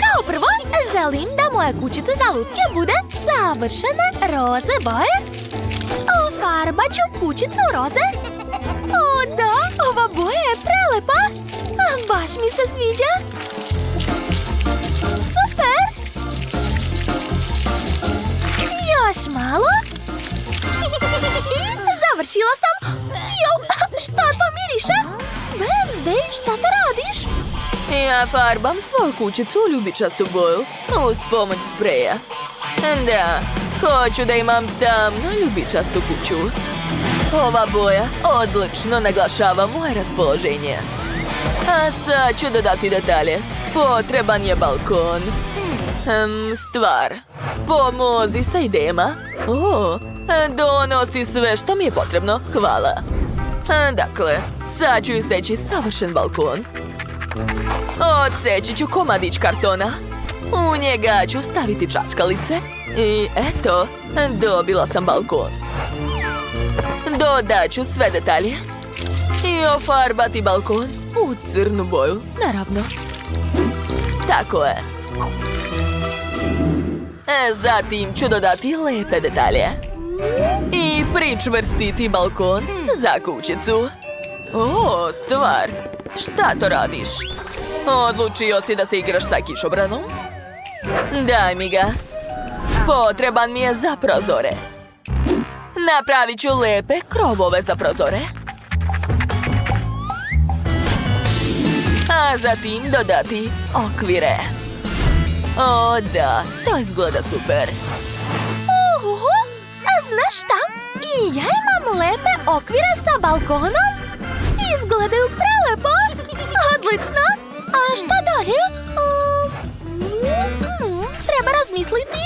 Kao prvo, želim da moja kućica za lutke bude savršene roze boje. Ofarbat ću kućicu roze. O da, ova boja je prelepa. Baš mi se sviđa. Super! Još malo. I završila sam. Šta to miriše? Wednesday, šta te radiš? Ja farbam svoju kućicu u ljubičastu boju uz pomoć spreja. Da, hoću da imam tamno ljubičastu kuću. Ova boja odlično naglašava moje raspoloženje. A sad ću dodati detalje. Potreban je balkon. Stvar. Pomozi sa idejama. Donosi sve što mi je potrebno. Hvala. Dakle, sad ću iseći savršen balkon. Odseći ću komadić kartona. U njega ću staviti čačkalice. I eto, dobila sam balkon. Dodat ću sve detalje. I ofarbati balkon u crnu boju, naravno. Tako je. Zatim ću dodati lepe detalje. I pričvrstiti balkon za kućicu. Stvar. Šta to radiš? Odlučio si da se igraš sa kišobranom? Daj mi ga. Potreban mi je za prozore. Napravit ću lepe krovove za prozore. A zatim dodati okvire. O da, to izgleda super. Znaš šta? I ja imam lepe okvire sa balkonom. Izgledaju prelepo. Odlično. A šta dalje? Treba razmisliti.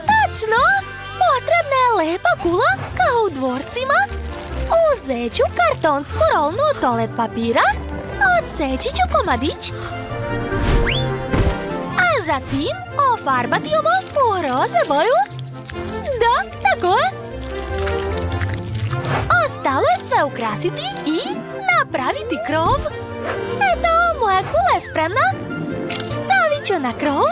Tačno. Potrebna je lepa kula kao u dvorcima. Uzet ću kartonsku rolnu od toalet papira. Odseći ću komadić. A zatim ofarbati ovo u roze boju. Da, tako je. Ostalo je sve ukrasiti i napraviti krov. Eto, moja kula je spremna. Stavit ću na krov.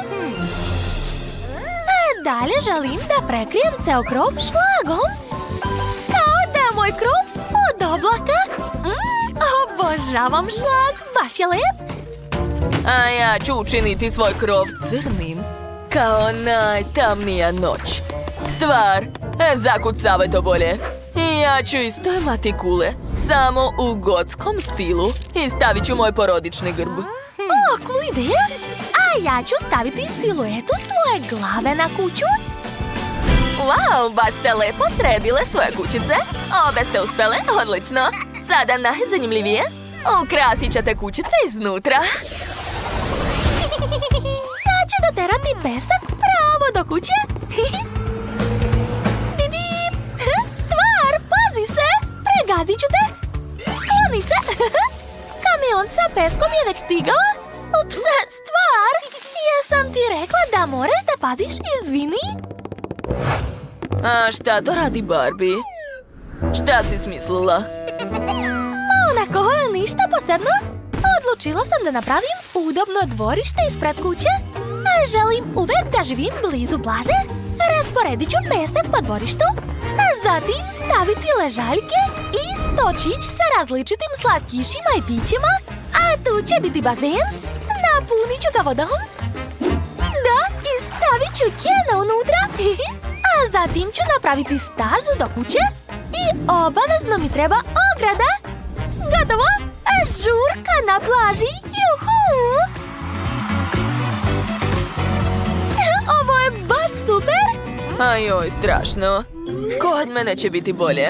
Dalje želim da prekrijem ceo krov šlagom. Kao da je moj krov od oblaka. Obožavam šlag, baš je lep. A ja ću učiniti svoj krov crnim. Kao najtamnija noć. Stvar, zakucavaj to bolje. I ja ću isto imati kule, samo u gotskom stilu. I stavit ću moj porodični grb. Cool ideja. A ja ću staviti siluetu svoje glave na kuću. Wow, baš ste lepo sredile svoje kućice. Obe ste uspele, odlično. Sada najzanimljivije. Ukrasit ćete kućice iznutra. Sad ću doterati pesak pravo do kuće. Stvar, pazi se! Pregazit ću te! Skloni se! Kamion sa peskom je već stigao. Ups, Stvar! Jesam ti rekla da moraš da paziš, izvini. A šta to radi Barbie? Šta si smislila? Onako, ništa posebno. Odlučila sam da napravim udobno dvorište ispred kuće. Želim uvek da živim blizu plaže. Rasporedit ću pesak po dvorištu. Zatim staviti ležaljke i stočić sa različitim slatkišima i pićima. A tu će biti bazen. Napunit ću ga vodom. Da, i stavit ću kena unutra. A zatim ću napraviti stazu do kuće. I obavezno mi treba ograda. Gotovo! Žurka na plaži. Juhu! Ovo je baš super! Ajoj, strašno. Kod mene će biti bolje.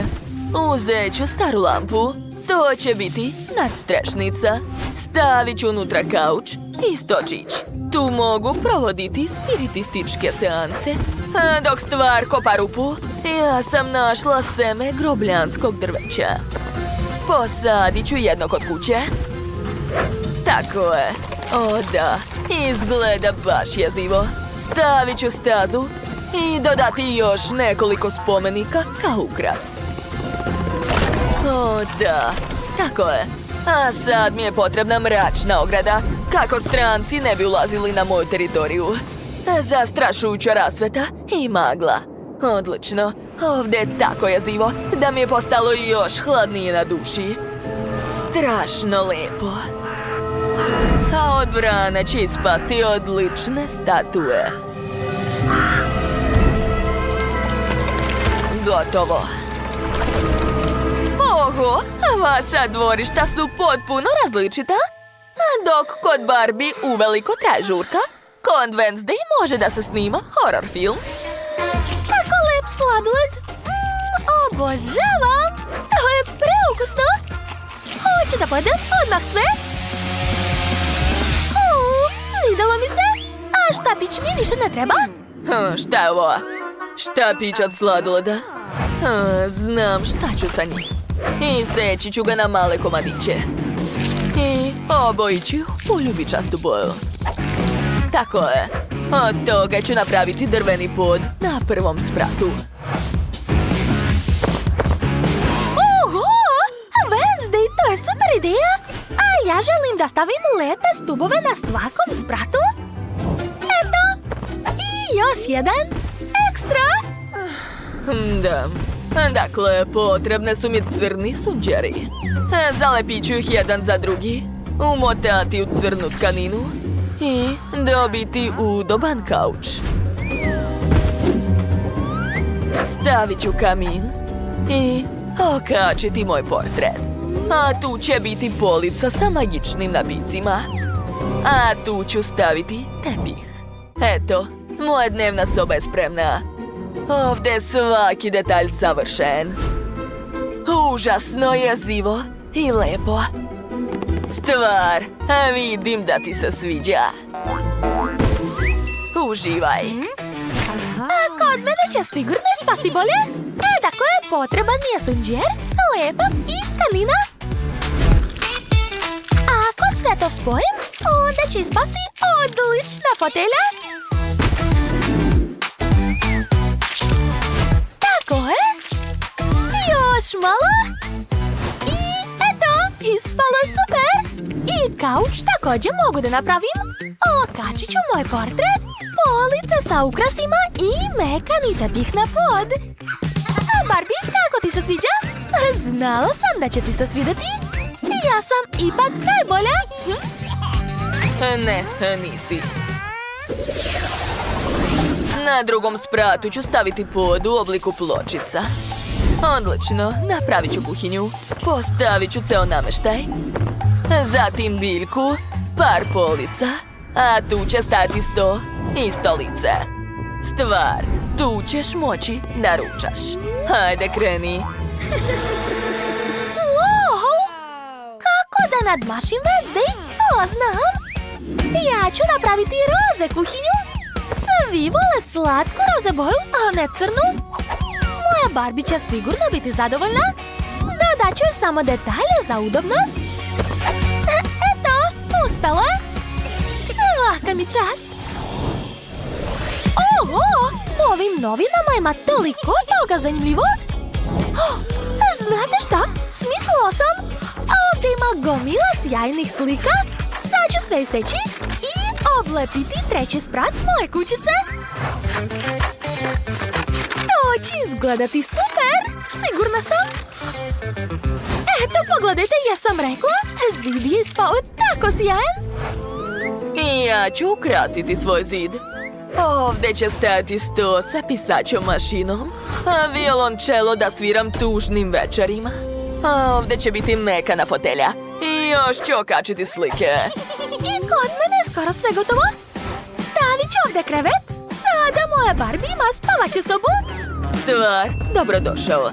Uzet ću staru lampu. To će biti nadstrešnica. Stavit ću unutra kauč i stočić. Tu mogu provoditi spiritističke seanse. Dok Stvar kopa rupu, ja sam našla seme grobljanskog drveća. Posadit ću jedno kod kuće. Tako je. O da, izgleda baš jezivo. Stavit ću stazu i dodati još nekoliko spomenika kao ukras. O da, tako je. A sad mi je potrebna mračna ograda. Kako stranci ne bi ulazili na moju teritoriju. Zastrašujuća rasveta i magla. Odlično. Ovdje je tako jazivo da mi je postalo još hladnije na duši. Strašno lepo. A od vrana će ispasti odlične statue. Gotovo. Oho, vaša dvorišta su potpuno različita. Dok kod Barbie uveliko traje žurka, kod Wednesday može da se snima horror film. Kako lep sladoled! Obožavam! To je preukusno! Hoću da pojedem odmah sve! Svidelo mi se! A štapić mi više ne treba? Šta je ovo? Štapić od sladoleda? Znam šta ću sa njim. I seći ću ga na male komadiće. I obojit ću u ljubičastu boju. Tako je. Od toga ću napraviti drveni pod na prvom spratu. Oho! Wednesday, to je super ideja! A ja želim da stavim lepe stubove na svakom spratu. Eto! I još jedan! Ekstra! Da. Dakle, potrebne su mi crni sunđeri. Zalepit ću ih jedan za drugi, umotati u crnu tkaninu i dobiti udoban kauč. Stavit ću kamin i okačiti moj portret. A tu će biti polica sa magičnim napicima. A tu ću staviti tepih. Eto, moja dnevna soba je spremna. Ovdje je svaki detalj savršen. Užasno jezivo i lepo. Stvar, vidim da ti se sviđa. Uživaj. A kod mene će sigurno ispasti bolje. Dakle, potreban mi je sunđer, lepak i tkanina. A ako sve to spojim, onda će ispasti odlična fotelja. Tako je. Još malo. I eto, ispalo je super. I kauč također mogu da napravim. Okačit ću moj portret, police sa ukrasima i mekani tepih na pod. Barbie, kako ti se sviđa? Znala sam da će ti se svidjeti. Ja sam ipak najbolja. Ne, nisi. Na drugom spratu ću staviti pod u obliku pločica. Odlično, napravit ću kuhinju. Postavit ću ceo nameštaj. Zatim biljku, par polica, a tu će stati sto i stolice. Stvar, tu ćeš moći da ručaš. Hajde, kreni. Wow! Kako da nadmašim Wednesday? To znam. Ja ću napraviti roze kuhinju. Svi vole slatku roze boju, a ne crnu. Moja Barbie će sigurno biti zadovoljna. Dodat ću samo detalje za udobnost. Eto, uspelo je. Svaka mi čast. Oho, u ovim novinama ima toliko toga zanimljivog. Znate šta? Smislila sam. Ovdje ima gomila sjajnih slika. Sad ću sve iseći i oblepiti treći sprat moje kućice. To će izgledati super. Sigurna sam. Eto, pogledajte, jesam rekla. Zid je ispao tako sjajan. I ja ću ukrasiti svoj zid. Ovdje će stajati sto sa pisaćom mašinom, a violončelo da sviram tužnim večerima. A ovdje će biti mekana fotelja. I još ću okačiti slike. I kod mene je skoro sve gotovo. Stavit ću ovdje krevet. Sada moja Barbie ima spavaću sobu. Stvar, dobrodošao.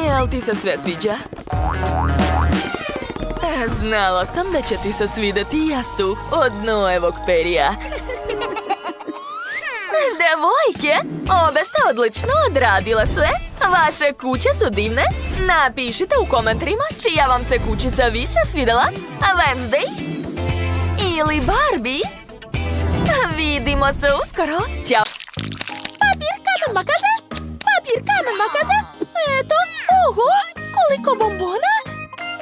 Jel ti se sve sviđa? Znala sam da će ti se svidjeti jastuk od Noevog perija. Devojke, obe ste odlično odradile sve. Vaše kuće su divne. Napišite u komentarima čija vam se kućica više svidjela. Wednesday ili Barbie. Vidimo se uskoro. Ćao. Papir, kamen, makaze. Papir, kamen, makaze. Eto, oho, koliko bombona.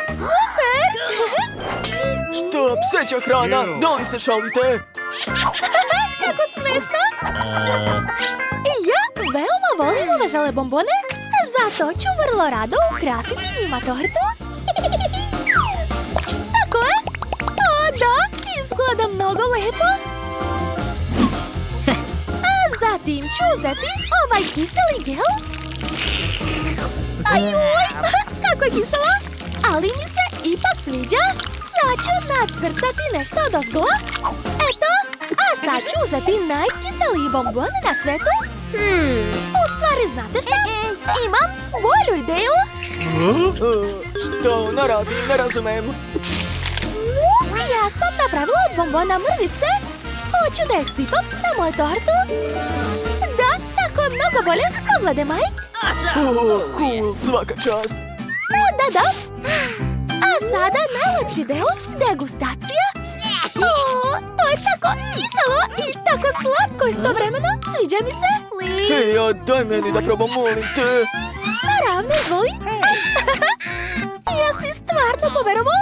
Super. Šta, pseća hrana? Da li se šalite? Kako smešno! Ja veoma volim ove žele bombone, zato ću vrlo rado ukrasiti njima tortu. Tako je? O, da, izgleda mnogo lepo. A zatim ću uzeti ovaj kiseli gel. Ajuj, kako je kiselo, ali mi se ipak sviđa. Sad ću nacrtati nešto odozgo. Eto, a sad ću uzeti najkiseliji bombon na svetu. U stvari, znate šta? Imam bolju ideju. Šta ona radi? Ne razumem. Ja sam napravila od bombona mrvice. Hoću da ih sipam na moju tortu. Da, tako je mnogo bolje. Pogledaj, Mike. Cool, svaka čast. Da. A sada najlepši deo, degustacija. O, to je tako kiselo i tako slatko istovremeno. Sviđa mi se. Hej, daj meni da probam, molim te. Naravno, izvoli. Jesi stvarno poverovao?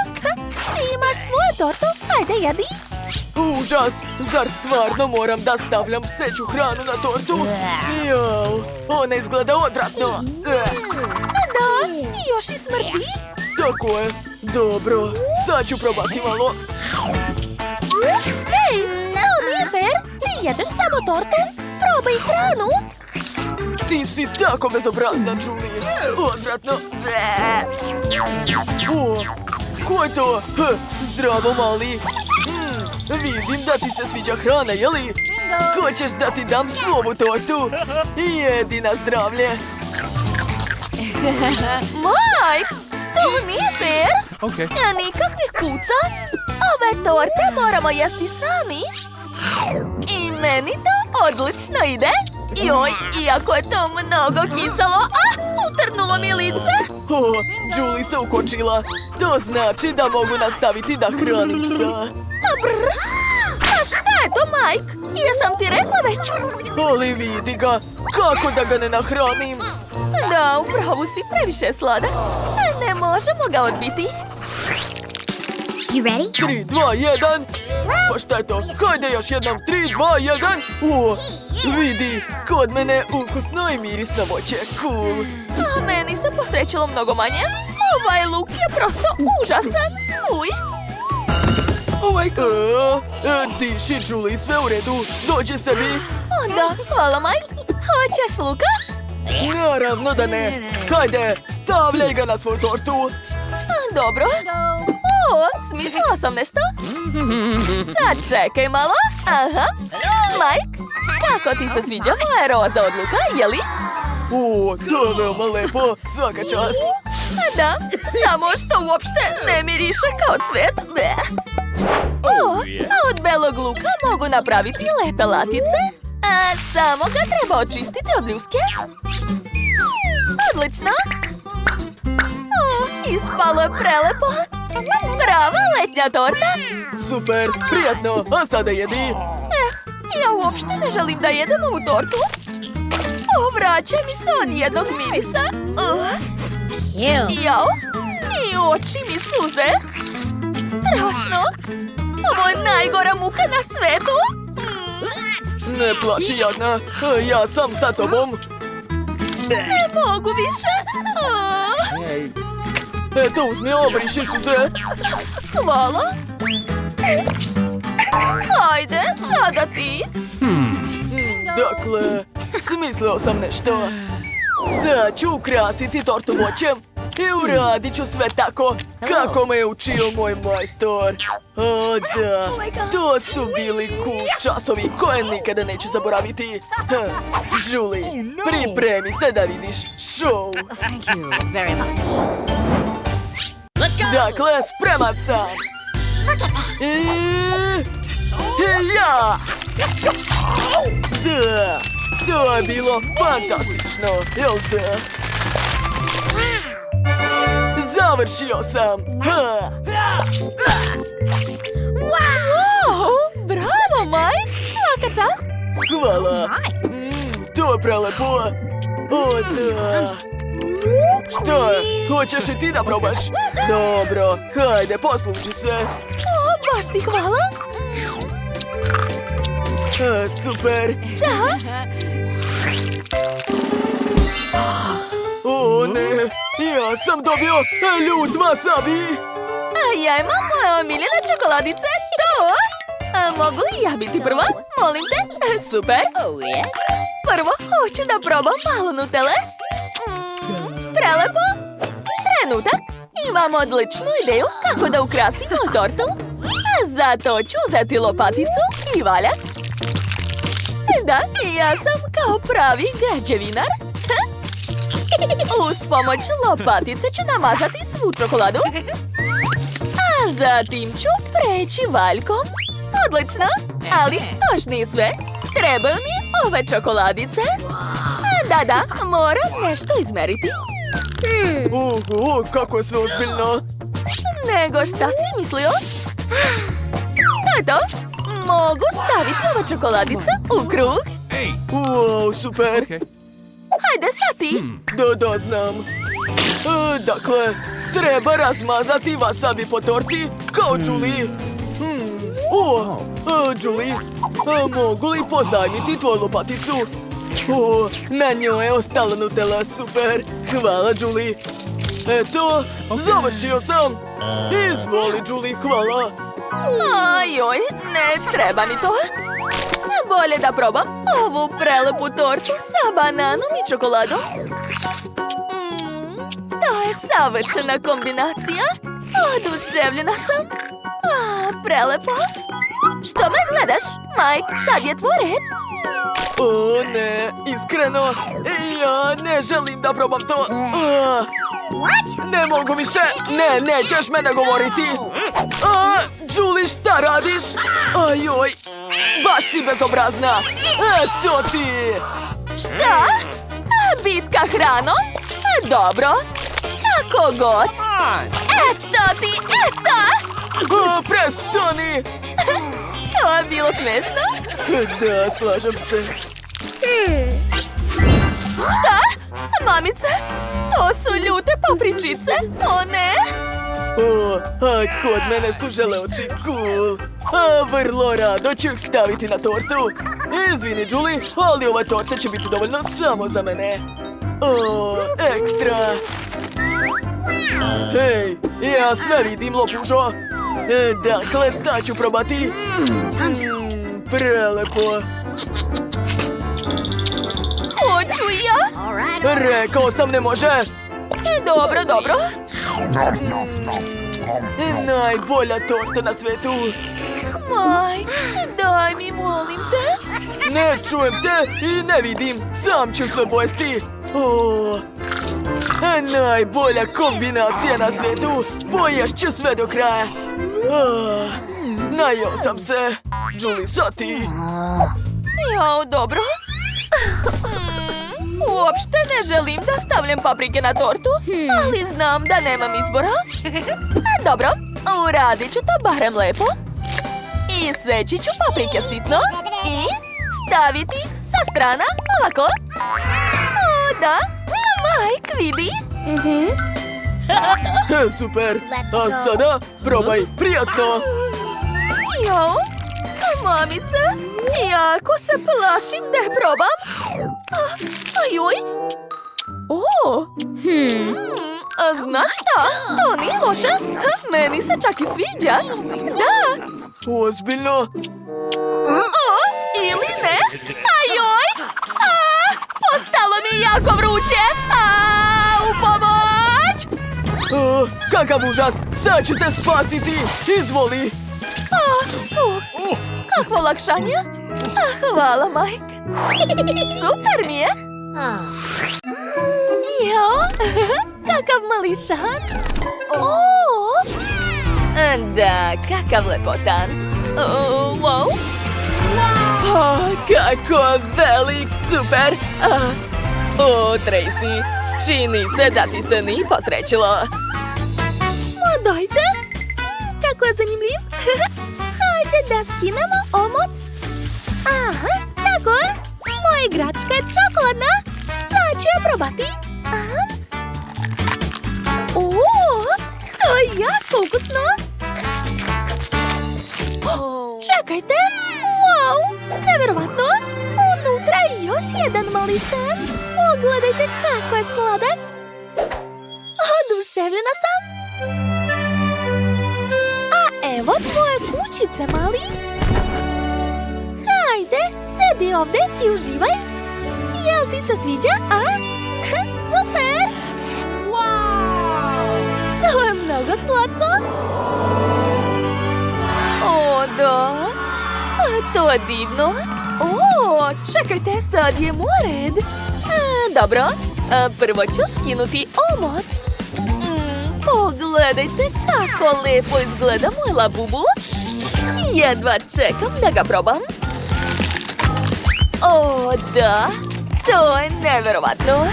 Ti imaš svoju tortu, ajde jedi. Užas! Zar stvarno moram da stavljam pseću hranu na tortu? Jao, ona izgleda odvratno. Da, i još i smrdi. Tako je. Dobro, sad ću probati malo. Hej, to nije fair. Ti jedeš samo tortu. Probaj hranu. Ti si tako bezobrazna, Julie. Odvratno. O, ko je to? Zdravo, mali. Vidim da ti se sviđa hrana, jeli? Hoćeš da ti dam svu ovu tortu? Jedi na zdravlje. Mike, to nije fair. Nikakvih kuca. Ove torte moramo jesti sami. I meni to odlično ide. Joj, iako je to mnogo kiselo, utrnulo mi lice. O, Julie se ukočila. To znači da mogu nastaviti da hranim psa. Brr. A šta je to, Mike? Jesam ti rekla već? Ali vidi ga, kako da ga ne nahranim? Da, upravo si, previše sladak. Ne možemo ga odbiti. You ready? 3, 2, 1. Pa šta je to? Hajde još jednom. 3, 2, 1. O, vidi, kod mene ukusno i mirisno voće. Cool. A meni se posrećilo mnogo manje. Ovaj luk je prosto užasan. Fuj. Diši, Julie, sve u redu. Dođi sebi. Da, hvala, Mike. Hoćeš luka? Naravno da ne. Hajde, stavljaj ga na svoju tortu. Dobro. O, smislila sam nešto. Sad čekaj malo. Aha. Mike, kako ti se sviđa moja roza od luka, jeli? O, to je veoma lepo. Svaka čast. Da, samo što uopšte ne miriše kao cvet. O, a od belog luka mogu napraviti lepe latice. A samo ga treba očistiti od ljuske. Odlično. O, ispalo je prelepo. Prava letnja torta. Super, prijatno. A sada jedi. Ja uopšte ne želim da jedem ovu tortu. O, vraća mi se od jednog mirisa. Jao, i oči mi suze. Strašno. Ovo je najgora muka na svetu. Ne plači, jadna. Ja sam sa tobom. Ne mogu više. Eto, uzmi, obriši suze. Hvala. Ajde, sada ti. Dakle, smislio sam nešto. Sad ću ukrasiti tortu voćem i uradit ću sve tako kako me je učio moj majstor. O da, to su bili cool časovi koje nikada neću zaboraviti. Julie, pripremi se da vidiš show. Dakle, spreman sam. Ja! Da! To je bilo fantastično, jel da? Završio sam! Wow, bravo, Mike. Svaka čast. Hvala! To je prelepo! O da! Šta je? Hoćeš i ti da probaš? Dobro, hajde, posluži se! O, baš ti hvala. Super. Da, O ne, ja sam dobio ljut wasabi. a ja imam moje omiljene čokoladice. To! Mogu li ja biti prva? Molim te. Super. Prvo hoću da probam malo Nutelle. Prelepo. Trenutak. Imam odličnu ideju kako da ukrasim moju tortu. Zato ću uzeti lopaticu i valjak. Da, ja sam kao pravi građevinar. Uz pomoć lopatice ću namazati svu čokoladu. A zatim ću preći valjkom. Odlično, ali to još nije sve. Trebaju mi ove čokoladice. Da, moram nešto izmeriti. Kako je sve ozbiljno. Nego šta si mislio? To je to. Mogu staviti ove čokoladice u krug. Wow, super. Hajde sad ti. Da, znam. Dakle, treba razmazati wasabi po torti kao Julie. Julie, mogu li pozajmiti tvoju lopaticu? Na njoj je ostala Nutella, super. Hvala, Julie. Eto, završio sam. Izvoli, Julie, hvala. Ajoj, ne treba mi to. Bolje da probam ovu prelepu tortu sa bananom i čokoladom. To je savršena kombinacija. Oduševljena sam. Prelepo. Što me gledaš? Mike, sad je tvoj red. O ne, iskreno, ja ne želim da probam to. Ne mogu više. Ne, nećeš me nagovoriti. Julie, šta radiš? Ajoj, baš si bezobrazna. Eto ti. Šta? Bitka hranom? Dobro. Kako god. Eto ti, eto. Prestani. To je bilo smešno. Da, slažem se. Šta? Mamice? To su ljute papričice. O ne. Kod mene su želeoči, cool. Vrlo rado ću ih staviti na tortu. Izvini, Julie, ali ova torta će biti dovoljno samo za mene. Ekstra. Hej, ja sve vidim, lopužo. Dakle, sad ću probati. Prelepo. Hoću ja. Rekao sam ne može. Dobro. Najbolja torta na svetu. Mike, daj mi, molim te. Ne čujem te i ne vidim. Sam ću sve pojesti. Najbolja kombinacija na svetu. Poješću sve do kraja. Najeo sam se. Julie, sad ti. Jao, dobro. Uopšte ne želim da stavljam paprike na tortu, ali znam da nemam izbora. Dobro, uradit ću to barem lepo. Iseći ću paprike sitno i staviti sa strana ovako. Da, Mike, vidi. Super. A sada probaj. Prijatno. Jao, mamice, jako se plašim da je probam. Ajoj. Znaš šta? To nije loše. Meni se čak i sviđa. Da. Ozbiljno? Ili ne? Ajoj. Postalo mi je jako vruće. U pomoć. Kakav užas. Sad ću te spasiti. Izvoli. Kakvo olakšanje. Hvala, Mike. Super mi je. Jo, kakav mališan. Da, kakav lepotan. Wow. Kako velik, super. Tracy, čini se da ti se nije posrećilo. Dajte. Kako je zanimljiv. Hajde da skinemo omot. Aha, tako. Moja igračka je čokoladna. Sad ću je probati. To je jako ukusno. Čekajte! Wow! Neverovatno! Unutra je još jedan mališan! Pogledajte kako je sladak! Oduševljena sam! A evo tvoje kućice, mali! Hajde, sedi ovdje i uživaj! Jel ti se sviđa, a? Super! Wow! To je mnogo slatko! O, da! To je divno! O, čekajte, sad je moj red! Dobro, prvo ću skinuti omot. Pogledajte kako lepo izgleda moj labubu! Jedva čekam da ga probam! O, da! To je neverovatno!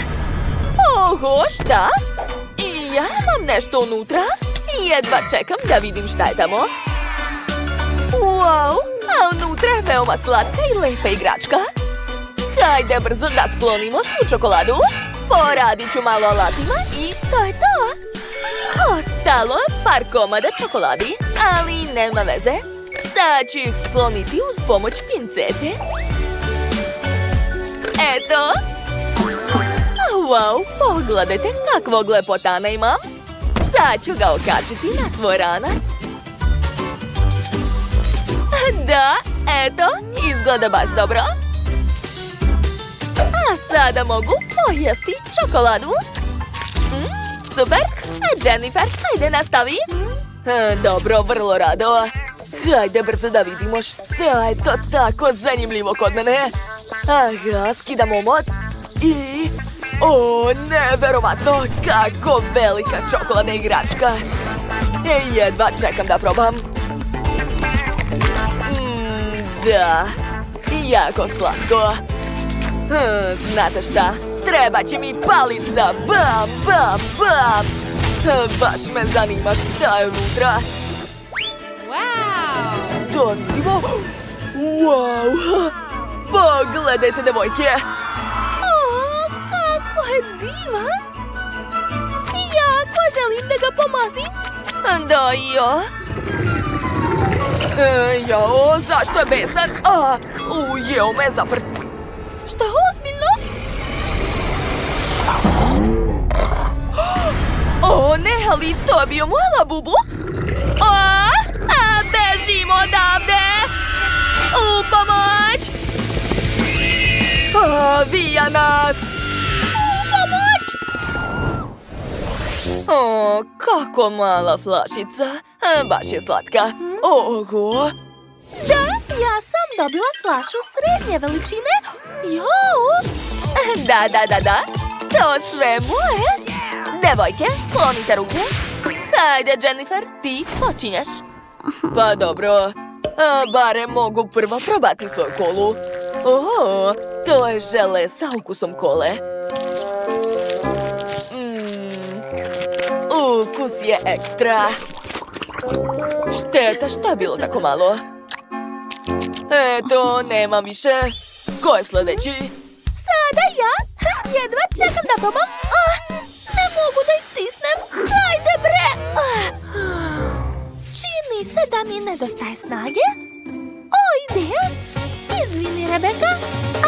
Oho, šta? I ja imam nešto unutra? Jedva čekam da vidim šta je tamo. Wow, a unutra je veoma slatka i lepa igračka. Hajde brzo da sklonimo svu čokoladu. Poradit ću malo alatima i to je to. Ostalo je par komada čokoladi, ali nema veze. Sad ću ih skloniti uz pomoć pincete. Eto. Wow, pogledajte kakvog lepotana imam. Sad ću ga okačiti na svoj ranac. Da, eto, izgleda baš dobro. A sada mogu pojesti čokoladu. Super, a Jennifer, hajde nastavi. Dobro, vrlo rado. Hajde brzo da vidimo šta je to tako zanimljivo kod mene. Aha, skidam omot i... O, neverovatno, kako velika čokoladna igračka. Jedva čekam da probam. Da, jako slatko. Znate šta, treba će mi palica. Bam, bam, bam. Baš me zanima šta je unutra. Da vidimo. Wow, pogledajte, devojke. Kako je divan! Jako želim da ga pomazim. Da, jo. Jao, zašto je besan? Ujeo me za prst. Šta, ozbiljno? O, ne, ali to je bio moj labubu. Bežim odavde. U pomoć! Vija nas! U pomoć! O, kako mala flašica. Baš je slatka. Oho! Da, ja sam dobila flašu srednje veličine. Jo! Da. To sve moje. Devojke, sklonite ruke. Hajde, Jennifer, ti počinješ. Pa dobro. Barem mogu prvo probati svoju kolu. O, to je žele sa ukusom kole. Ukus je ekstra. Šteta, šta je bilo tako malo? Eto, nemam više. Ko je sljedeći? Sada ja. Jedva čekam da probam. Ne mogu da istisnem. Hajde bre. Čini se da mi nedostaje snage. O, ideja. Izvini, Rebeka,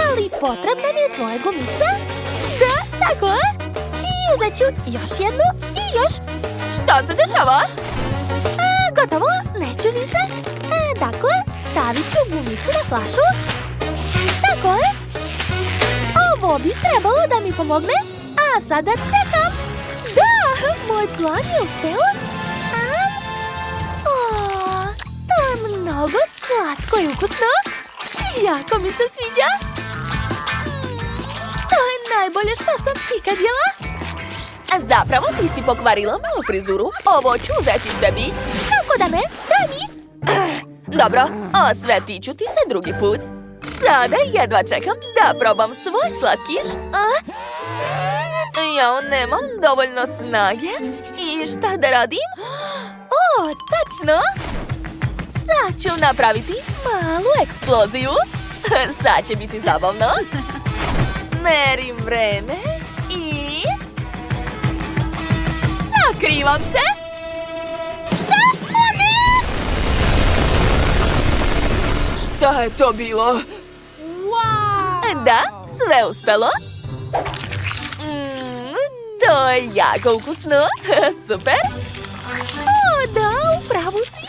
ali potrebna mi je tvoja gumica. Da, tako je. I uzet ću još jednu i još. Šta se dešava? Gotovo, neću više. Dakle, stavit ću gumicu na flašu. Tako je. Ovo bi trebalo da mi pomogne. A sada čekam. Da, moj plan je uspeo. To je mnogo slatko i ukusno. Jako mi se sviđa. To je najbolje što sam ikad jela. Zapravo ti si pokvarila moju frizuru. Ovo ću uzeti sebi. Kako da ne? Daj mi. Dobro, osvetit ću ti se drugi put. Sada jedva čekam da probam svoj slatkiš. Ja nemam dovoljno snage. I šta da radim? O, tačno. Sad ću napraviti malu eksploziju. Sad će biti zabavno. Merim vreme i... sakrivam se. Šta? O ne! Šta je to bilo? Da, sve uspelo. To je jako ukusno. Super. O, da, upravo si.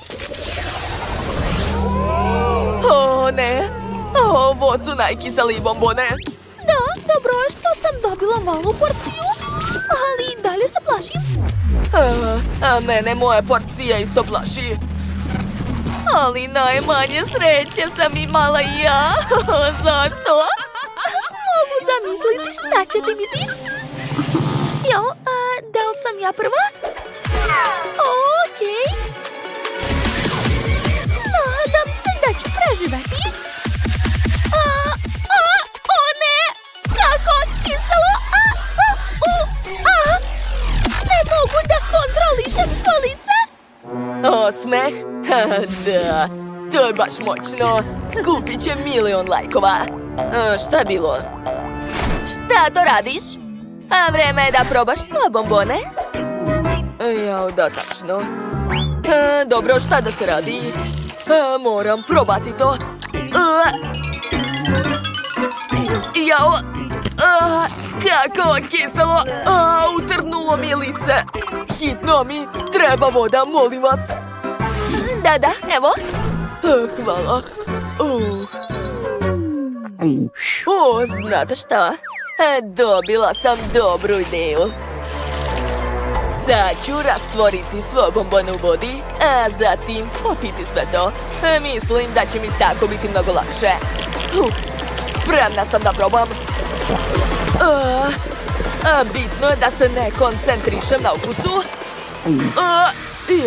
O, ne. Ovo su najkiseliji bombone. Da, dobro je što sam dobila malu porciju, ali i dalje se plašim. A mene moja porcija isto plaši. Ali najmanje sreće sam imala i ja. Zašto? Mogu zamisliti šta će ti biti. Jo, da li sam ja prva? Okej. Nadam se da ću preživeti. O ne! Kako kiselo! Ne mogu da kontrolišem svo lice. Osmeh? Da, to je baš moćno. Skupit će 1.000.000 lajkova. Šta je bilo? Šta to radiš? A vreme je da probaš svoje bombone? Jao, da, tačno. Dobro, šta da se radi? Moram probati to. Jao, kako kiselo. Utrnulo mi je lice. Hitno mi treba voda, molim vas. Da, evo. Hvala. Znate šta? Dobila sam dobru ideju. Sad ću rastvoriti svoje bombone u vodi, a zatim popiti sve to. Mislim da će mi tako biti mnogo lakše. Spremna sam da probam. Bitno je da se ne koncentrišem na ukusu.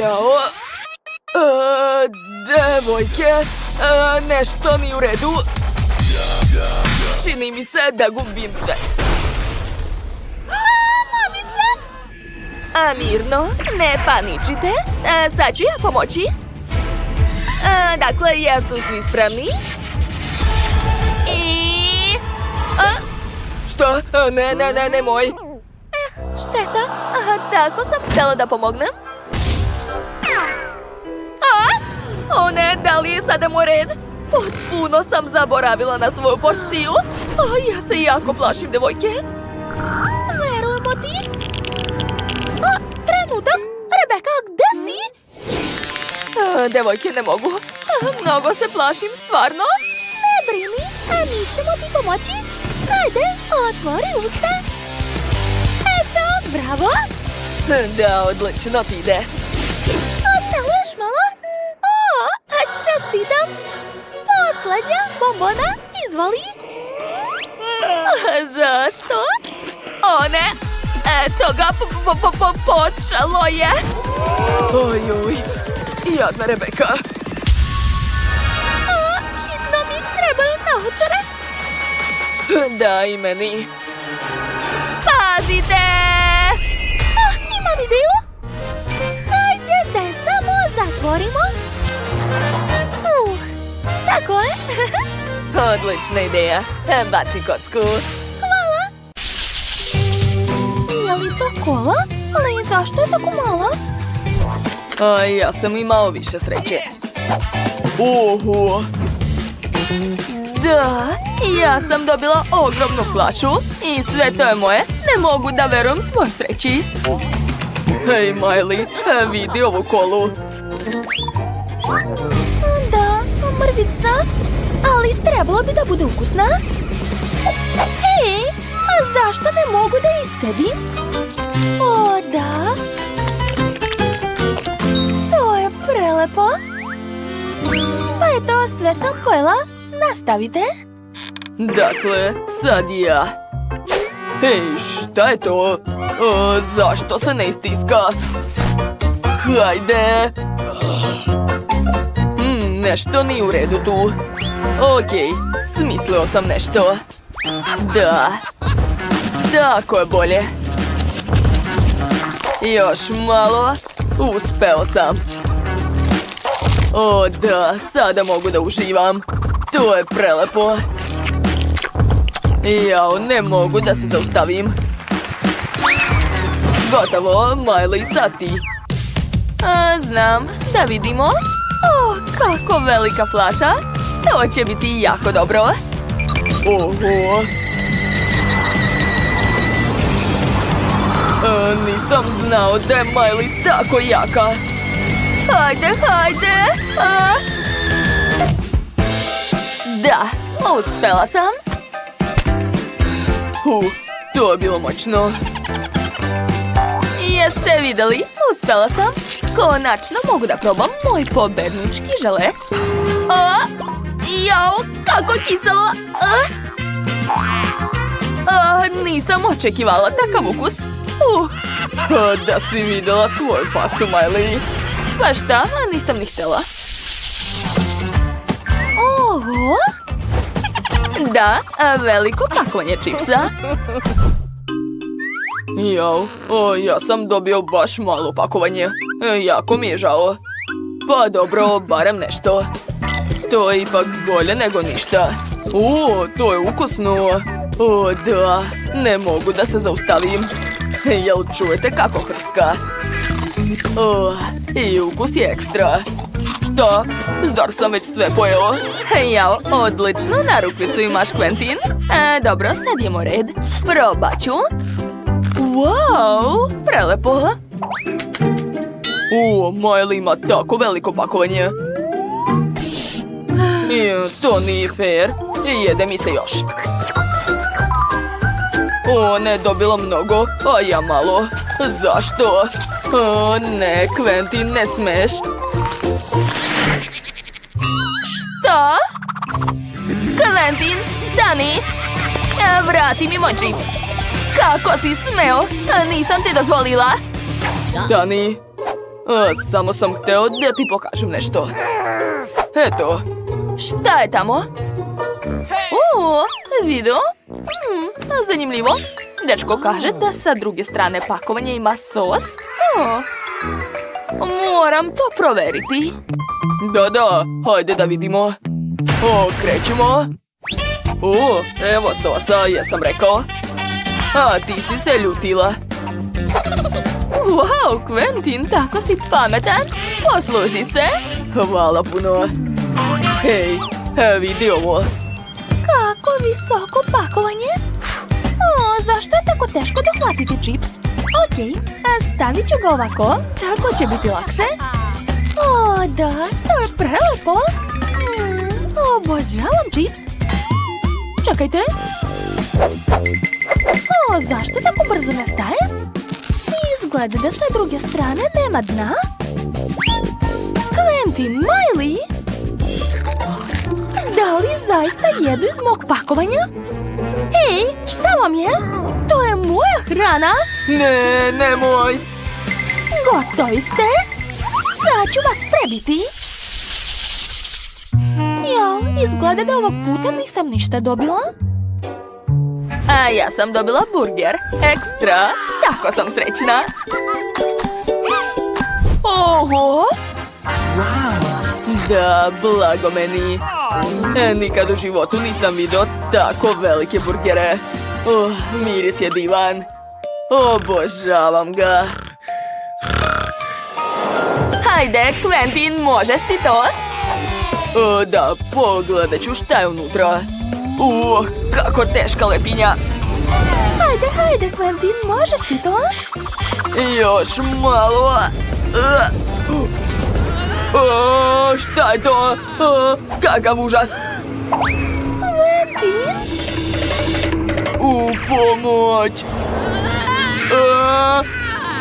Jao. Devojke, nešto nije u redu. Čini mi se da gubim sve. Mamice! Mirno, ne paničite. Sad ću ja pomoći. Dakle, jesu svi spremni? I... Šta? Ne, moj. Šteta. Tako sam htjela da pomognem. O ne, da li je sada moj red? Potpuno sam zaboravila na svoju porciju. Ja se jako plašim, devojke. Verujemo ti. Trenutak. Rebeka, gde si? Devojke, ne mogu. Mnogo se plašim, stvarno. Ne brini, mi ćemo ti pomoći. Hajde, otvori usta. Eto, bravo. Da, odlično ti ide. Ostalo još malo. Čestitam. Poslednja bombona, izvoli. Zašto? O ne, eto ga, počelo je. Oj, jadna Rebeka. Hitno mi trebaju naočare. Da, i meni. Pazite! Imam ideju. Hajde da je samo zatvorimo. Tako je. Odlična ideja. Baci kocku. Hvala. Je li to kola? Ali zašto je tako mala? Ja sam imao više sreće. Oho. Da, ja sam dobila ogromnu flašu i sve to je moje. Ne mogu da verujem svoj sreći. Hej, Miley, vidi ovu kolu. Da, mrvica. Ali trebalo bi da bude ukusna. Hej, a zašto ne mogu da iscedim? O, da. To je prelepo. Pa eto, sve sam pojela. Nastavite. Dakle, sad ja. Hej, šta je to? Zašto se ne istiska? Hajde. Nešto nije u redu tu. Okej, smislio sam nešto. Da. Tako je bolje. Još malo. Uspeo sam. O da, sada mogu da uživam. To je prelepo. Jao, ne mogu da se zaustavim. Gotovo, Miley, sad ti. Znam, da vidimo. O, kako velika flaša. To će biti jako dobro. Oho. Nisam znao da je Miley tako jaka. Hajde. Da, uspela sam. To je bilo moćno. Jeste vidjeli? Uspela sam. Konačno mogu da probam moj pobednički žele. Jao, kako kiselo. Nisam očekivala takav ukus. Da si vidjela svoju facu, Miley. Pa šta? Nisam ni htjela. Oho! Da, veliko pakovanje čipsa. Jao, ja sam dobio baš malo pakovanje. Jako mi je žao. Pa dobro, barem nešto. To je ipak bolje nego ništa. To je ukusno. Da, ne mogu da se zaustavim. Jel čujete kako hrska? I ukus je ekstra. Šta? Zar sam već sve pojeo? Jao, odlično, na rukvicu imaš, Quentin. Dobro, sad idemo red. Probat ću. Wow, prelepo. Miley ima tako veliko pakovanje. To nije fair. Jede mi se još. Ne, dobila mnogo, a ja malo. Zašto? Ne, Quentin, ne smeš. Šta? Quentin, stani! Vrati mi moj čip. Kako si smeo? Nisam ti dozvolila. Stani. Samo sam hteo da ti pokažem nešto. Eto. Šta je tamo? Video? Zanimljivo. Dečko kaže da sa druge strane pakovanja ima sos. Moram to proveriti. Da, hajde da vidimo. Krećemo. Evo sosa, jesam rekao. A ti si se ljutila. Wow, Quentin, tako si pametan. Posluži se. Hvala puno. Hej, vidi ovo. Kako visoko pakovanje? Zašto je tako teško dohvatiti čips? Okej, stavit ću ga ovako, tako će biti lakše. Da, to je prelepo. Obožavam čips. Čekajte. Zašto tako brzo nestaje? Izgleda da sa druge strane nema dna. Quentin, Miley? Da li zaista jedu iz mog pakovanja? Ej, šta vam je? To je moja hrana. Ne, nemoj. Gotovi ste? Sad ću vas prebiti. Jao, izgleda da ovog puta nisam ništa dobila. A ja sam dobila burger. Ekstra. Tako sam srećna. Oho! Da, blago meni. Nikad u životu nisam vidio tako velike burgere. Miris je divan. Obožavam ga. Hajde, Quentin, možeš ti to? Da, pogledat ću šta je unutra. Kako teška lepinja. Hajde, Quentin, možeš ti to? Još malo. Šta je to? Kakav užas. Quentin? Pomoć.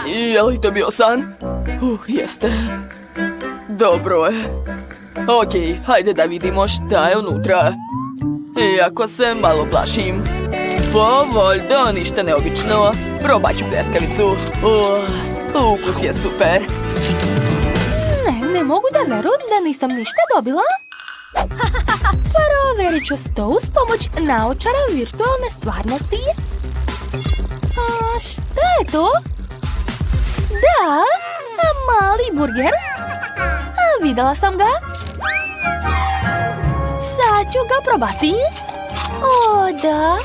Je li to bio san? Jeste. Dobro je. Okej, hajde da vidimo šta je unutra. Iako se malo plašim. Pa valjda ništa neobično. Probat ću pljeskavicu. Ukus je super. Ne mogu da verujem da nisam ništa dobila. Proverit ću to uz pomoć naočara virtualne stvarnosti. Šta je to? Da, mali burger. Videla sam ga. Sad ću ga probati. Da,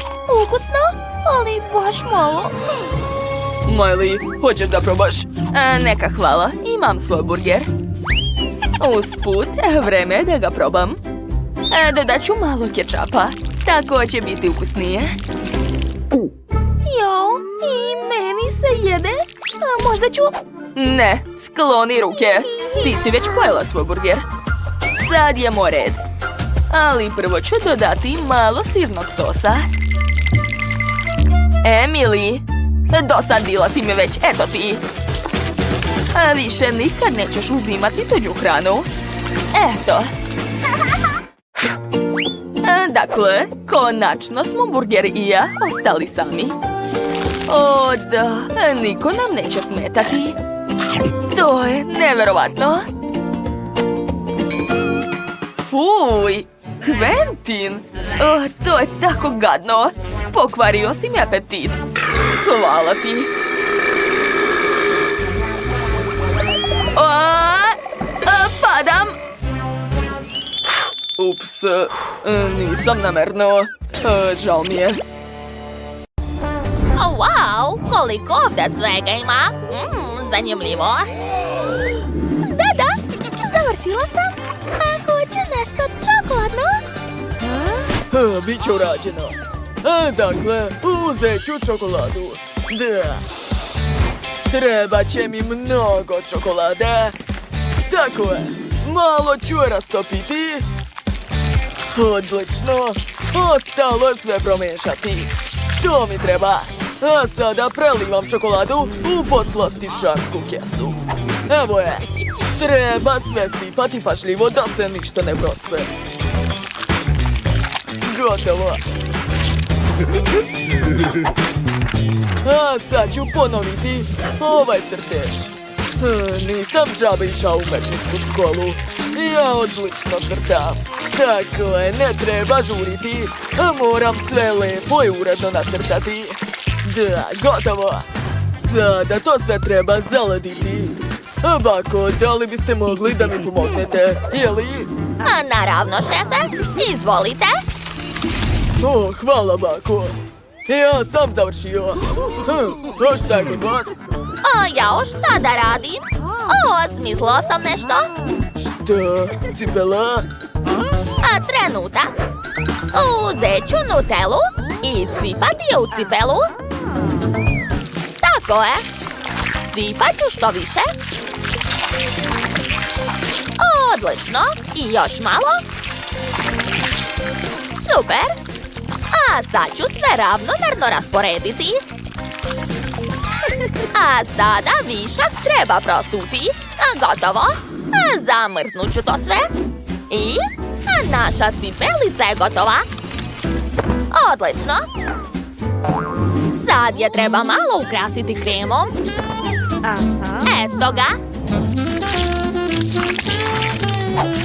ukusno, ali baš malo. Miley, hoćeš da probaš? Neka hvala, imam svoj burger. Usput, vreme je da ga probam. Dodat ću malo kečapa. Tako će biti ukusnije. Jo, i meni se jede. A možda ću... Ne, skloni ruke. Ti si već pojela svoj burger. Sad je moj red. Ali prvo ću dodati malo sirnog sosa. Emily, dosadila si me već, eto ti. A više nikad nećeš uzimati tuđu hranu. Eto. Dakle, konačno smo burger i ja ostali sami. O da, niko nam neće smetati. To je neverovatno. Fuj, Quentin! To je tako gadno. Pokvario si mi apetit. Hvala ti. Padam. Ups, nisam namerno. Žao mi je. Wow, koliko ovdje svega ima. Zanimljivo. Da, završila sam. Ako hoće nešto čokoladno? Biće urađeno. Dakle, uzet ću čokoladu. Da. Treba će mi mnogo čokolade. Tako je. Malo ću je rastopiti. Odlično. Ostalo je sve promešati. To mi treba. A sada prelivam čokoladu u poslastičarsku kesu. Evo je. Treba sve sipati pažljivo da se ništa ne prospe. Gotovo. A sad ću ponoviti ovaj crtež. Nisam džabe išao u umetničku školu. Ja odlično crtam. Tako je, ne treba žuriti. Moram sve lepo i uredno nacrtati. Da, gotovo. Sada to sve treba zaladiti. Bako, da li biste mogli da mi pomognete, jeli? Naravno, šefe. Izvolite. Hvala, bako. Ja sam završio. Šta je kod vas? Jao, šta da radim? Smislila sam nešto. Šta? Cipela? Trenutak. Uzet ću Nutellu i sipati je u cipelu. Tako je. Sipat ću što više. Odlično. I još malo. Super. A sad ću sve ravnomjerno rasporediti. A sada višak treba prosuti. Gotovo. Zamrznut ću to sve. I naša cipelica je gotova. Odlično. Sad je treba malo ukrasiti kremom. Eto ga.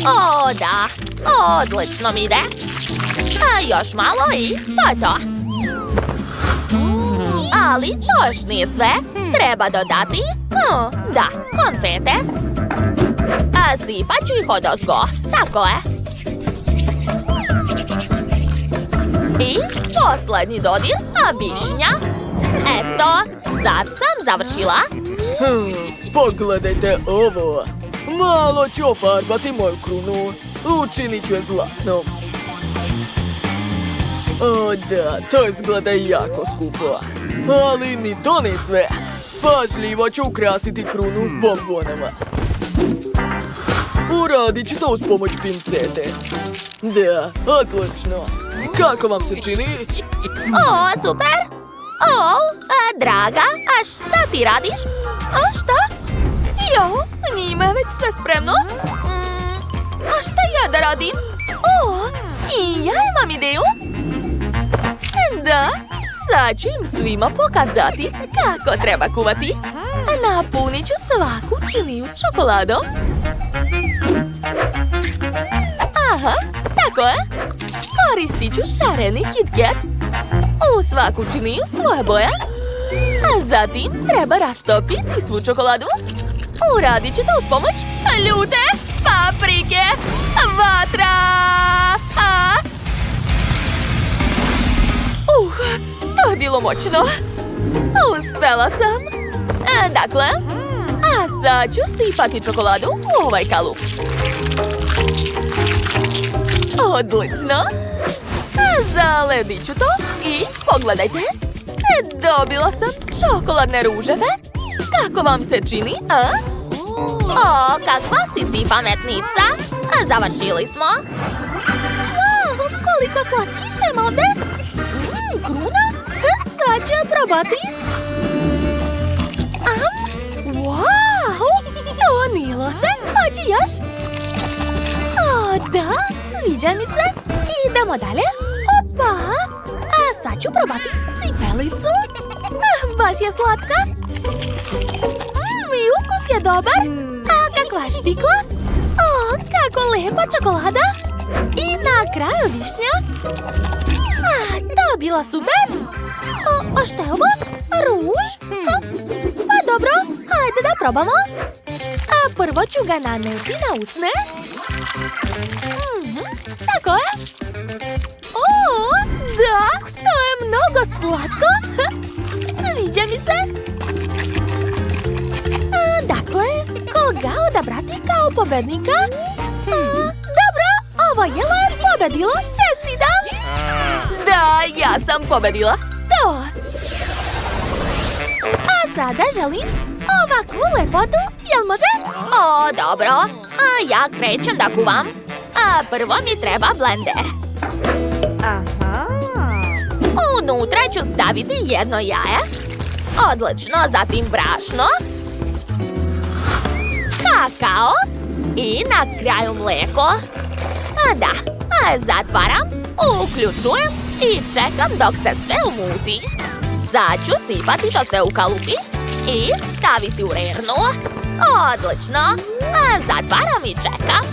O da, odlično mi ide. A još malo i to je to. Ali to još nije sve. Treba dodati, da, konfete. A sipat ću ih odozgo, tako je. I posljednji dodir, višnja. Eto, sad sam završila. Pogledajte ovo. Malo ću ofarbati moju krunu. Učinit ću je zlatnom. O da, to izgleda jako skupo. Ali ni to ne sve. Pažljivo ću ukrasiti krunu bombonama. Uradit ću to uz pomoć pincete. Da, odlično. Kako vam se čini? Super. Draga, a šta ti radiš? Šta? Jo, njima je već sve spremno. A šta ja da radim? I ja imam ideju. Da, sad ću im svima pokazati kako treba kuvati. Napunit ću svaku činiju čokoladom. Aha, tako je. Koristit ću šareni KitKat. U svaku činiju svoje boje. A zatim treba rastopiti svu čokoladu. Uradit ću to uz pomoć ljute paprike. Vatra! To je bilo moćno. Uspela sam. Dakle, a sad ću sipati čokoladu u ovaj kalup. Odlično! Zaledit ću to i pogledajte! Dobila sam čokoladne ruževe! Kako vam se čini, a? O, kakva si ti pametnica. Završili smo. Wow, koliko slatkiša ima ovde! Kruna? Sad ću je probati! Wow, to nije loše! Hoću još! O, da, sviđa mi se! Idemo dalje! Opa! A sad ću probati cipelicu! Baš je slatka! I ukus je dobar! A kakva štikla! O, kako lepa čokolada! I na kraju višnja! A, to je bila super! A šta je ovo? Ruž? Pa dobro, hajde da probamo! A prvo ću ga naneti na usne. Tako je! O, da! To je mnogo slatko! Sviđa mi se! Dakle, koga odabrati kao pobednika? Dobro, ovo jelo je pobedilo! Čestitam! Da, ja sam pobedila! To! A sada želim ovakvu lepotu, jel može? O, dobro. A ja krećem da kuvam. A prvo mi treba blender. Unutra ću staviti jedno jaje. Odlično, zatim brašno. Kakao. I na kraju mlijeko. A da, zatvaram, uključujem i čekam dok se sve umuti. Sad ću sipati to sve u kalupi i staviti u rernu. Odlično, zatvaram i čekam.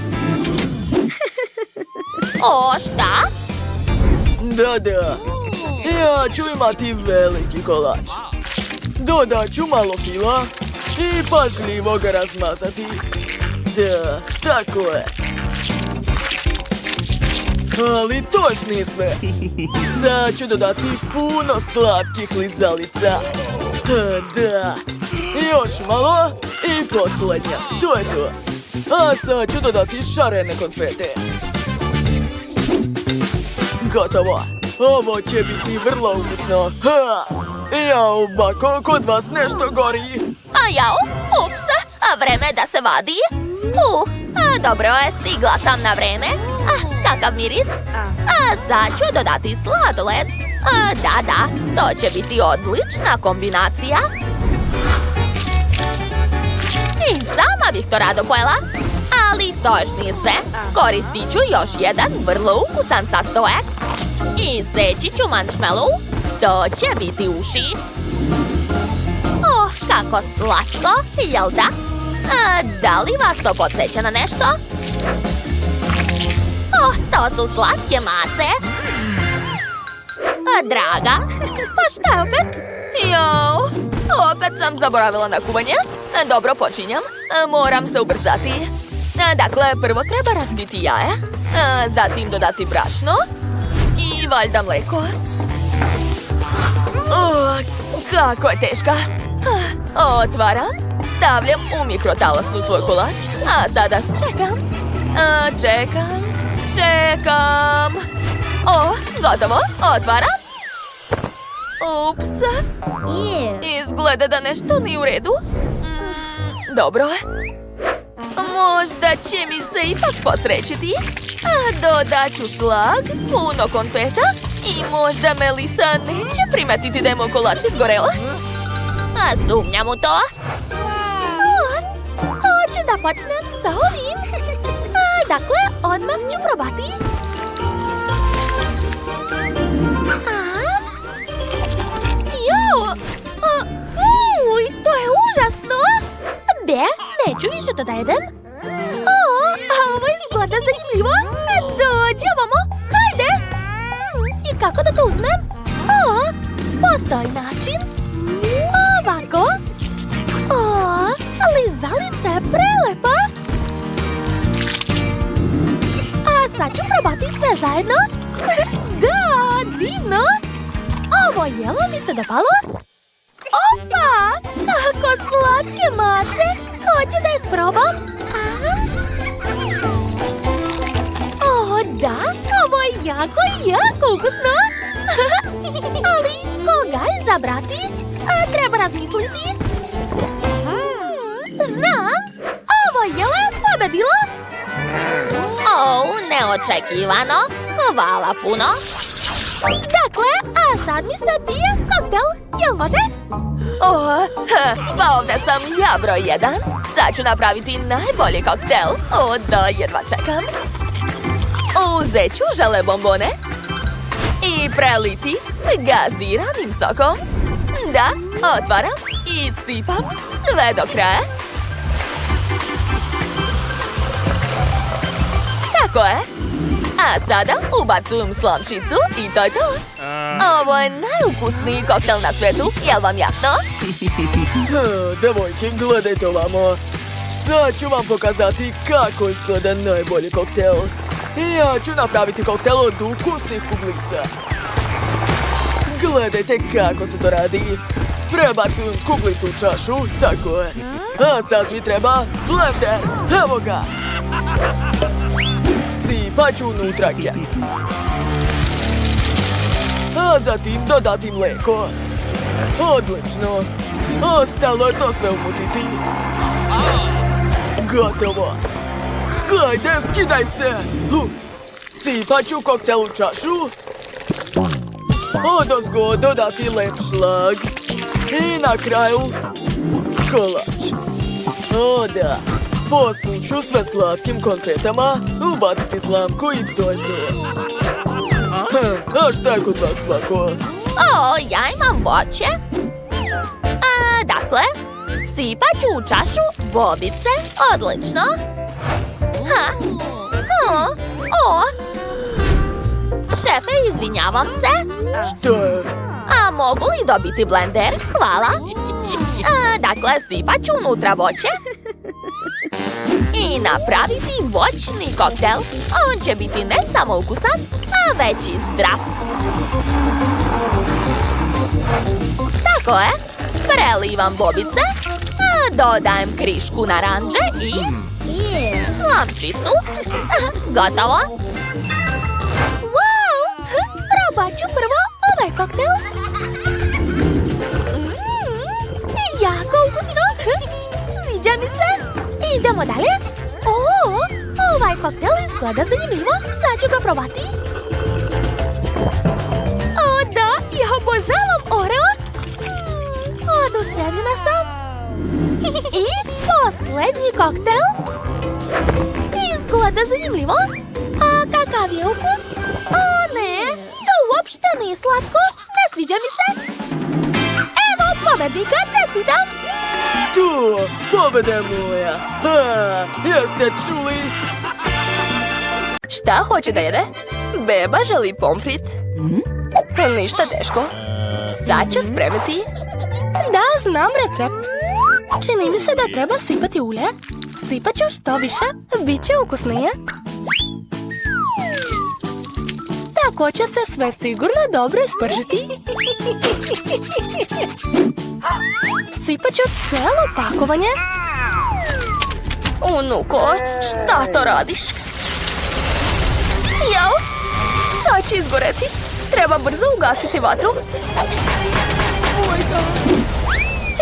O, šta? Da. Ja ću imati veliki kolač. Dodat ću malo fila i pažljivo ga razmazati. Da, tako je. Ali to još nije sve. Sad ću dodati puno slatkih lizalica. Da. Još malo i posljednja. To je to. A sad ću dodati šarene konfete. Gotovo. Ovo će biti vrlo ukusno. Jao, bako, kod vas nešto gori. A jao, ups, vreme da se vadi. Dobro je, stigla sam na vreme. Kakav miris? Sad ću dodati sladoled. Da, to će biti odlična kombinacija. I sama bih to rado pojela. Ali to još nije sve. Koristit ću još jedan vrlo ukusan sastojak. I seći ću marshmallow. To će biti uši. Oh, kako slatko, jel da? Da li vas to podsjeća na nešto? Oh, to su slatke mace. Draga, Pa šta je opet? Jao, opet sam zaboravila na kuvanje. Dobro, počinjam. Moram se ubrzati. Dakle, prvo treba razbiti jaje, zatim dodati brašno i valjda mlijeko. Kako je teška. Otvaram, stavljam u mikrotalasnu svoj kolač, a sada čekam. Čekam. Gotovo, otvaram. Ups. Izgleda da nešto nije u redu. Dobro. Možda će mi se ipak posrećiti. Dodat ću šlag, puno konfeta i možda Melisa neće primetiti da je moj kolač izgorela. Sumnjam u to. Hoću da počnem sa ovim. Dakle, odmah ću probati. Fuj, to je užasno. Neću više to da jedem. Ovo izgleda zanimljivo. Dođi ovamo, hajde. I kako da to uzmem? Postoji način. Ovako. Lizalica je prelepa. A sad ću probati sve zajedno. Da, divno. Ovo jelo mi se dopalo. Opa! Kako slatke mace! Hoću da ih probam? Da, jako ukusno. Ali koga izabrati? Treba razmisliti. Znam, ovo je pobedilo. Neočekivano. Hvala puno. Dakle, a sad mi se pije koktel. Jel može? Pa ovdje sam ja broj 1. Sad ću napraviti najbolji koktel. Da, jedva čekam. Uzet ću žele bombone i preliti gaziranim sokom. Da, otvaram i sipam sve do kraja. Tako je. A sada ubacujem slamčicu i to je to. Ovo je najukusniji koktel na svijetu, jel vam jasno? Devojke, gledajte ovamo. Sad ću vam pokazati kako izgleda najbolji koktel. Ja ću napraviti koktel od ukusnih kuglica. Gledajte kako se to radi. Prebacujem kuglicu u čašu, tako je. A sad mi treba blender, evo ga. Sipat ću unutra keks. A zatim dodati mlijeko. Odlično. Ostalo je to sve umutiti. Gotovo. Hajde, skidaj se. Sipat ću koktel u čašu. Odozgo dodati lep šlag. I na kraju kolač. O da. Posuću sve slatkim konfetama, ubaciti slamku i to je to. A šta je kod vas, Plako? Ja imam voće. Dakle, sipat ću u čašu bobice. Odlično. Šefe, izvinjavam se. Šta je? A mogu li dobiti blender? Hvala. Dakle, sipat ću unutra voće i napraviti voćni koktel. On će biti ne samo ukusan, a već i zdrav. Tako je. Prelivam bobice, dodajem krišku naranđe i slamčicu. Gotovo. Wow! Probat ću prvo ovaj koktel. Jako ukusno. Sviđa mi se. Idemo dalje. Ovaj koktel izgleda zanimljivo. Sad ću ga probati. O da, ja obožavam Oreo. Oduševljena sam. I posljednji koktel. Izgleda zanimljivo. A kakav je ukus? O ne, to uopšte nije slatko. Ne sviđa mi se. Evo pobednika, čestitam. Tu, pobeda je moja. Jeste čuli? Šta hoće da jede? Beba želi pomfrit. Ništa teško. Sad ću spremiti. Da, znam recept. Čini mi se da treba sipati ulje. Sipat ću što više, bit će ukusnije. Tako će se sve sigurno dobro ispržiti. Sipat ću cijelo pakovanje. Unuko, šta to radiš? Jao, sad će izgoreti. Treba brzo ugasiti vatru.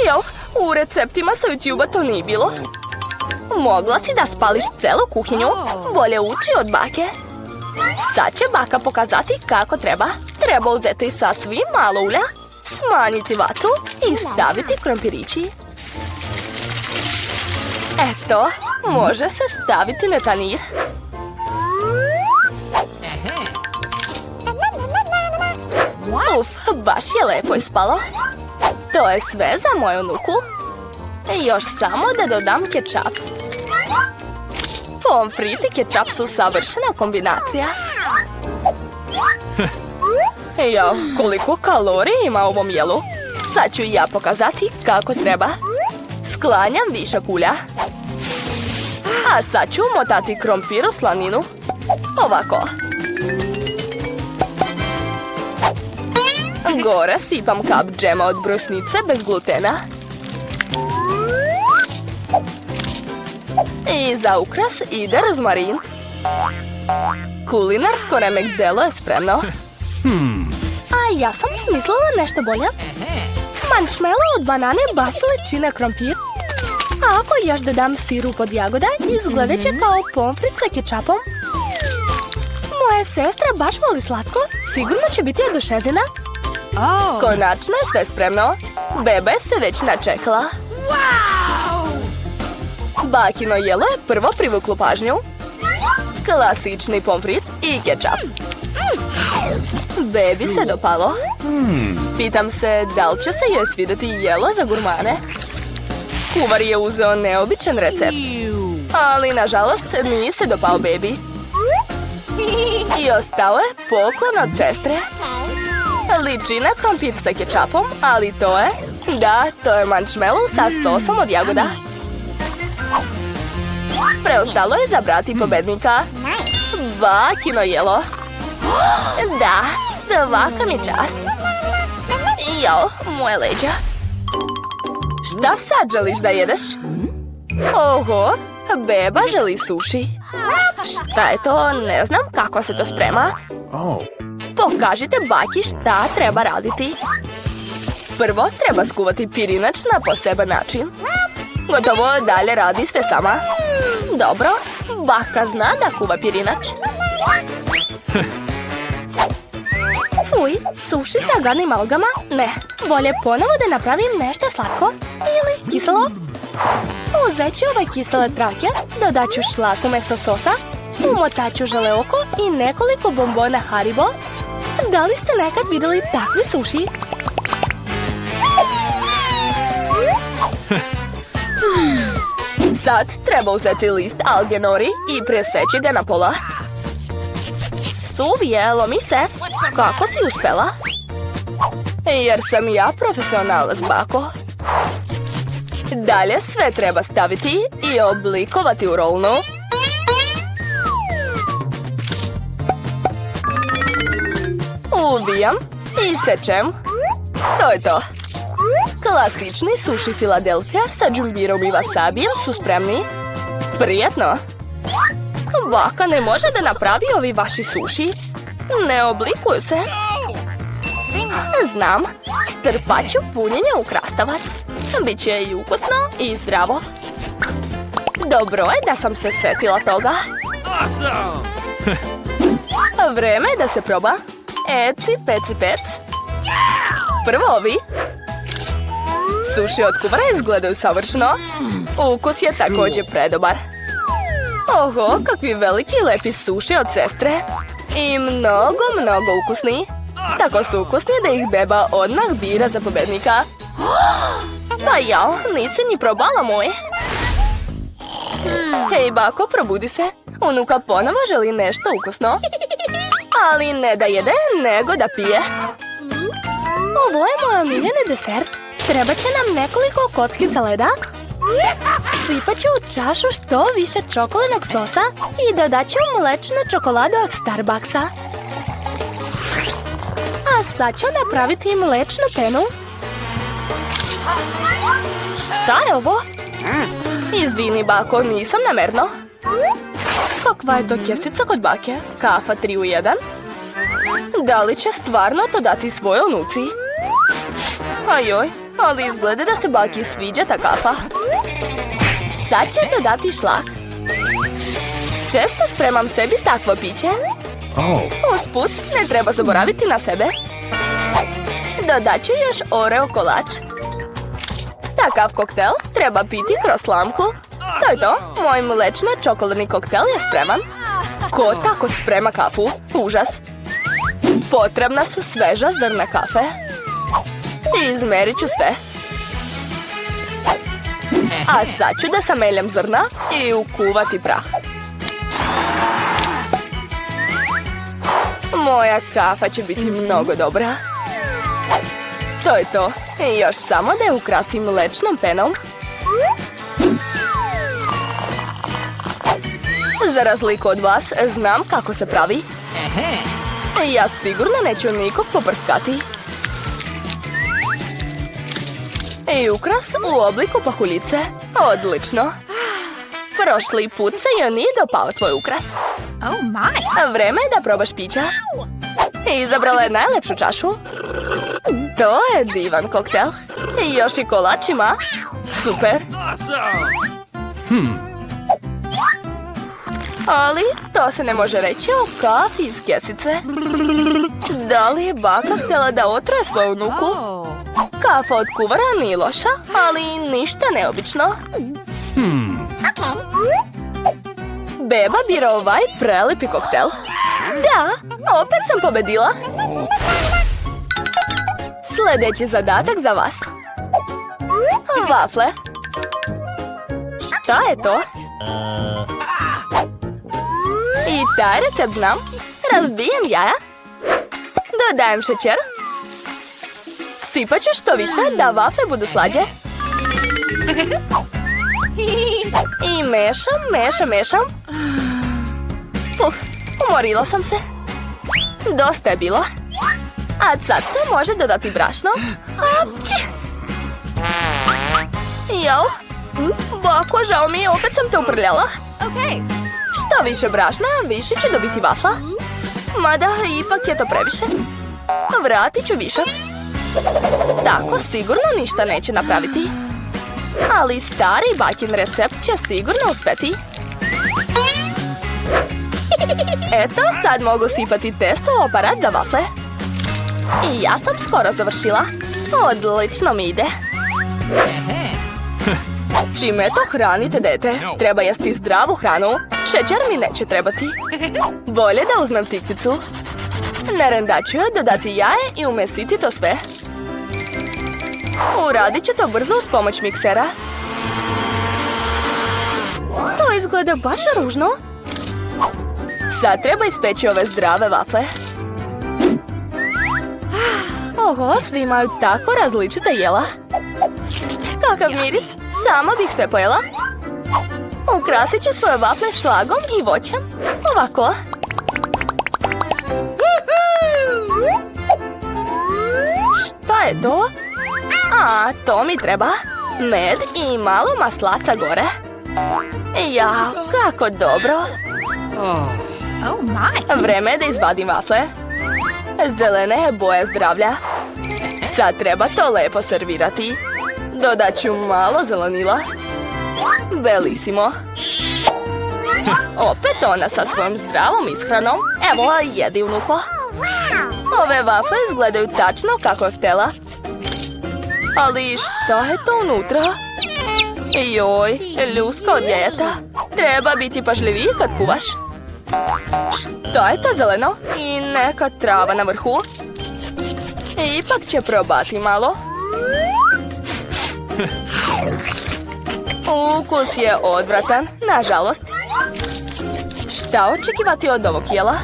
Jao, u receptima sa YouTube-a to nije bilo. Mogla si da spališ celu kuhinju, bolje uči od bake. Sad će baka pokazati kako treba. Treba uzeti sasvim malo ulja, smanjiti vatru i staviti krompirići. Eto, može se staviti na tanjir. Uf, baš je lepo ispalo. To je sve za moju unuku. Još samo da dodam kečap. Pomfrit i kečap su savršena kombinacija. Jao, koliko kalorija ima u ovom jelu. Sad ću i ja pokazati kako treba. Sklanjam višak ulja. A sad ću motati krompir u slaninu. Ovako. Gore sipam kap džema od brusnice bez glutena. I za ukras ide rozmarin. Kulinarsko remek delo je spremno. A ja sam smislila nešto bolje. Marshmallow od banane baš liči na krompir. A ako još dodam sirup od jagoda, izgledat će kao pomfrit sa kečapom. Moja sestra baš voli slatko, sigurno će biti oduševljena. Konačno je sve spremno. Bebe se već načekala. Bakino jelo je prvo privuklo pažnju. Klasični pomfrit i kečap. Bebi se dopalo. Pitam se da li će se joj svidjeti jelo za gurmane. Kuvar je uzeo neobičan recept. Ali nažalost nije se dopao bebi. I ostao je poklon od sestre. Liči na krompir sa kečapom, ali to je... Da, to je marshmallow sa sosom od jagoda. Preostalo je zabrati pobednika. Bakino jelo. Da, svaka mi čast. Jo, moje leđa. Šta sad želiš da jedeš? Oho, beba želi suši. Šta je to? Ne znam kako se to sprema. Pokažite baki šta treba raditi. Prvo treba skuvati pirinač na poseban način. Gotovo, dalje radi sve sama. Dobro, baka zna da kuva pirinač. Fuj, suši sa gadnim algama? Ne, bolje ponovo da napravim nešto slatko ili kiselo. Uzet ću ove kisele trake, dodat ću šlak umjesto sosa, umotat ću žele oko i nekoliko bombona Haribo. Da li ste nekad vidjeli takvi suši? Sad treba uzeti list alge nori i preseći ga na pola. Suvijelo mi se. Kako si uspela? Jer sam ja profesionalac, bako. Dalje sve treba staviti i oblikovati u rolnu. Uvijam i sečem. To je to. Klasični suši Filadelfija sa džumbirom i wasabijem su spremni. Prijetno! Baka ne može da napravi ovi vaši suši. Ne oblikuju se. Znam, strpat ću punjenje u krastavac. Biće i ukusno i zdravo. Dobro je da sam se setila toga. Vreme je da se proba. Eci, peci, pec. Prvo ovi. Suši od kuvara izgledaju savršeno. Ukus je također predobar. Oho, kakvi veliki i lepi suši od sestre. I mnogo ukusni. Tako su ukusni da ih beba odmah bira za pobednika. Pa jao, nisi ni probala moj. Hej bako, probudi se. Unuka ponovo želi nešto ukusno. Ali ne da jede, nego da pije. Ovo je moj omiljeni desert. Treba će nam nekoliko kockica leda. Sipat ću u čašu što više čokoladnog sosa i dodat ću mlečnu čokoladu od Starbucksa. A sad ću napraviti mlečnu penu. Šta je ovo? Izvini bako, nisam namerno. Kakva je to kesica kod bake? Kafa 3 u 1? Da li će stvarno to dati svojoj unuci? Ajoj, ali izgleda da se baki sviđa ta kafa. Sad će dodati šlak. Često spremam sebi takvo piće. Usput, ne treba zaboraviti na sebe. Dodat ću još Oreo kolač. Takav koktel treba piti kroz slamku. To je to, moj mlečno-čokoladni koktel je spreman. Ko tako sprema kafu? Užas. Potrebna su sveža zrna kafe. Izmerit ću sve. A sad ću da sameljam zrna i ukuvati prah. Moja kafa će biti mnogo dobra. To je to. I još samo da je ukrasim mlečnom penom. Za razliku od vas, znam kako se pravi. Ja sigurno neću nikog poprskati. I ukras u obliku pahuljice. Odlično. Prošli put se joj nije dopao tvoj ukras. Vreme je da probaš pića. Izabrala je najlepšu čašu. To je divan koktel. I još i kolač ima. Super. Ali to se ne može reći o kafi iz kesice. Da li je baka htjela da otruje svoju unuku? Kafa od kuvara nije loša, ali ništa neobično. Beba bira ovaj prelipi koktel. Da, opet sam pobedila. Sljedeći zadatak za vas. Vafle. Šta je to? I taj recept znam. Razbijem jaja. Dodajem šećer. Sipat ću što više da vafle budu slađe. I mešam. Umorila sam se. Dosta je bilo. A sad se može dodati brašno. Apči! Jao. Bako, žao mi je, opet sam te uprljala. Što više brašna, više će dobiti vafla. Mada, ipak je to previše. Vratit ću višak. Tako sigurno ništa neće napraviti. Ali stari bakin recept će sigurno uspjeti. Eto, sad mogu sipati testo u aparat za vafle. I ja sam skoro završila. Odlično mi ide. Čime to hranite, dete? Treba jesti zdravu hranu. Šećer mi neće trebati. Bolje da uzmem tikvicu. Na rendaču joj dodati jaje i umesiti to sve. Uradit ću to brzo uz pomoć miksera. To izgleda baš ružno. Sad treba ispeći ove zdrave vafle. Oho, svi imaju tako različita jela. Kakav miris, sama bih sve pojela. Ukrasit ću svoje vafle šlagom i voćem. Ovako. Šta je to? A, to mi treba. Med i malo maslaca gore. Jao, kako dobro. Vreme je da izvadim vafle. Zelene je boje zdravlja. Sad treba to lepo servirati. Dodat ću malo zelenila. Belisimo. Opet ona sa svojom zdravom ishranom. Evo, jedi, unuko. Ove vafle izgledaju tačno kako je htjela. Ali šta je to unutra? Joj, ljuska od jajeta. Treba biti pažljiviji kad kuvaš. Šta je to zeleno? I neka trava na vrhu. Ipak će probati malo. Ukus je odvratan, nažalost. Šta očekivati od ovog jela?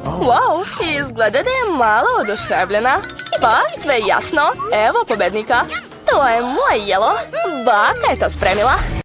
Wow, izgleda da je malo oduševljena. Pa, sve jasno. Evo pobednika. To je moje jelo. Baka je to spremila.